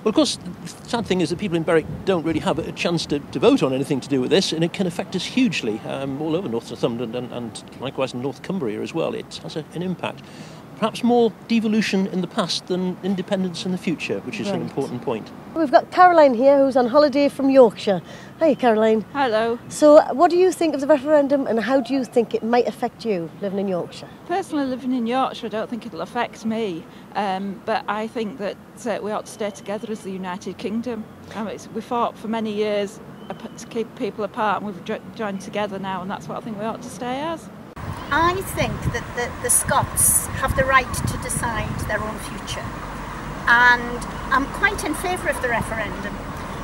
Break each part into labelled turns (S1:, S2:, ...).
S1: Well, of course, the sad thing is that people in Berwick don't really have a chance to vote on anything to do with this, and it can affect us hugely all over North Northumberland and likewise in North Cumbria as well. It has an impact. Perhaps more devolution in the past than independence in the future, which is an important point.
S2: We've got Caroline here, who's on holiday from Yorkshire. Hi, Caroline.
S3: Hello.
S2: So what do you think of the referendum, and how do you think it might affect you living in Yorkshire?
S3: Personally, living in Yorkshire, I don't think it'll affect me, but I think that we ought to stay together as the United Kingdom. We fought for many years to keep people apart, and we've joined together now, and that's what I think we ought to stay as.
S4: I think that the Scots have the right to decide their own future, and I'm quite in favour of the referendum,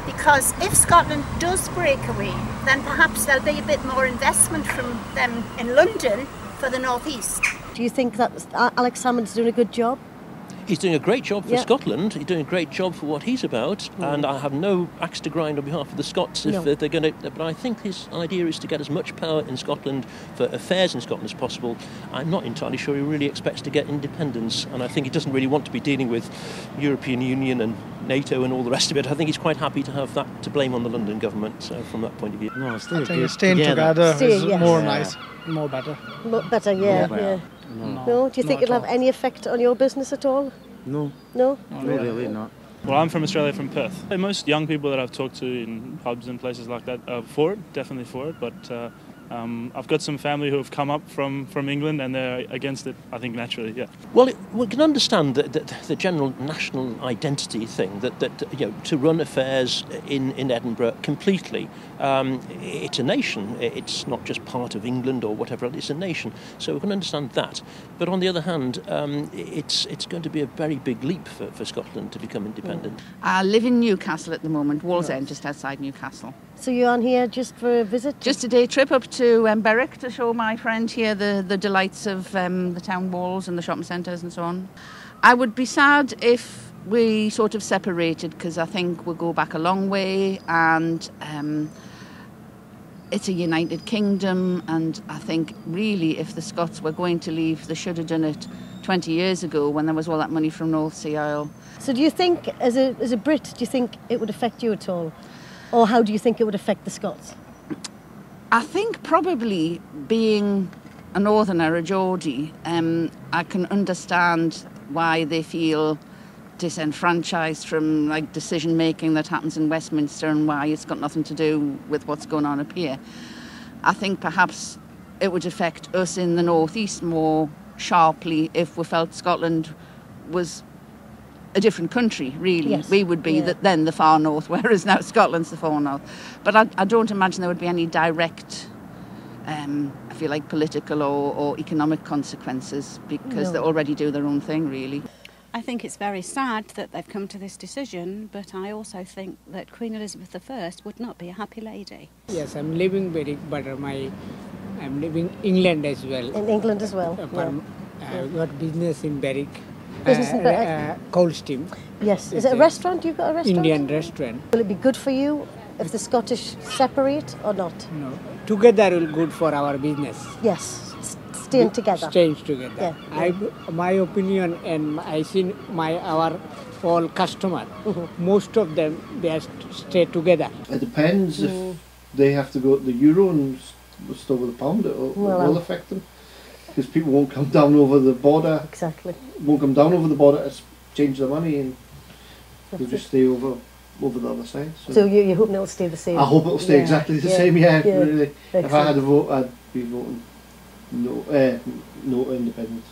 S4: because if Scotland does break away, then perhaps there'll be a bit more investment from them in London for the North East.
S2: Do you think that Alex Salmond's doing a good job?
S1: He's doing a great job for Scotland. He's doing a great job for what he's about, and I have no axe to grind on behalf of the Scots if they're going to. But I think his idea is to get as much power in Scotland for affairs in Scotland as possible. I'm not entirely sure he really expects to get independence, and I think he doesn't really want to be dealing with European Union and NATO and all the rest of it. I think he's quite happy to have that to blame on the London government. So from that point of view,
S5: no, I think staying together is more nice, more better.
S2: Better, yeah. No, do you think it'll have any effect on your business at all?
S5: No.
S2: No?
S5: No, really not.
S6: Well, I'm from Australia, from Perth. Most young people that I've talked to in pubs and places like that are for it, definitely for it, but I've got some family who have come up from England and they're against it, I think, naturally, yeah.
S1: Well, we can understand the general national identity thing, that to run affairs in Edinburgh completely, it's a nation. It's not just part of England or whatever, it's a nation. So we can understand that. But on the other hand, it's going to be a very big leap for Scotland to become independent.
S7: I live in Newcastle at the moment, Wallsend, just outside Newcastle.
S2: So you're on here just for a visit?
S7: Just a day trip up to Berwick to show my friend here the delights of the town walls and the shopping centres and so on. I would be sad if we sort of separated, because I think we'll go back a long way, and it's a united kingdom, and I think really if the Scots were going to leave, they should have done it 20 years ago when there was all that money from North Sea Oil. So
S2: do you think, as a Brit, do you think it would affect you at all? Or how do you think it would affect the Scots?
S7: I think probably being a northerner, a Geordie, I can understand why they feel disenfranchised from decision making that happens in Westminster, and why it's got nothing to do with what's going on up here. I think perhaps it would affect us in the North East more sharply if we felt Scotland was a different country, really.
S2: Yes.
S7: We would be then the far north, whereas now Scotland's the far north. But I don't imagine there would be any direct, I feel like, political or economic consequences, because they already do their own thing, really.
S8: I think it's very sad that they've come to this decision, but I also think that Queen Elizabeth I would not be a happy lady.
S9: Yes, I'm living Berwick, but I'm living England as well.
S2: In England as well.
S9: I've got business in Berwick.
S2: Business in Berwick?
S9: Coldstream.
S2: Yes. Is it a restaurant? You've got a restaurant?
S9: Indian restaurant.
S2: Will it be good for you if the Scottish separate or not?
S9: No. Together will good for our business.
S2: Yes. Staying together.
S9: Staying together.
S2: Yeah.
S9: My opinion, and I see our all customer, most of them, they stay together.
S10: It depends if they have to go to the euro and still with the pound, it will affect them. Because people won't come down over the border.
S2: Exactly.
S10: Won't come down over the border to change their money, and they'll just stay over the other side.
S2: So you're hoping it'll stay the same?
S10: I hope it'll stay exactly the same, really.
S2: Excellent.
S10: If I had a vote, I'd be voting no independence.